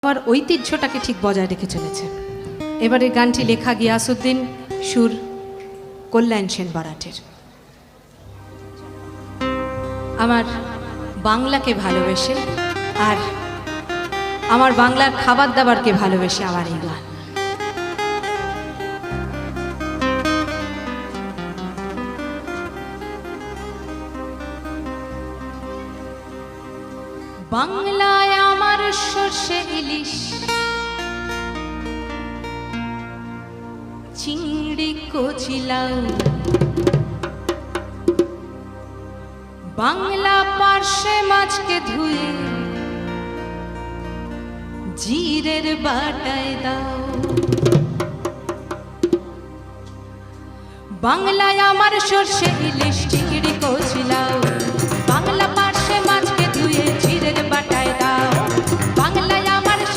আমার ঐতিহ্যটাকে ঠিক বজায় রেখে চলেছে। এবারে গানটি লেখা গিয়াসউদ্দিন, সুর কল্যাণ সেন বারাটের। আমার বাংলাকে ভালোবেসে আর আমার বাংলার খাবার দাবারকে ভালোবেসে আমার এই গান। বাংলায় আমার সর্ষে ইলিশ, চিংড়ি কচিলাও, বাংলা পার্শে মাছকে ধুয়ে জিরের বাটায় দাও। বাংলায় আমার সর্ষে ইলিশ,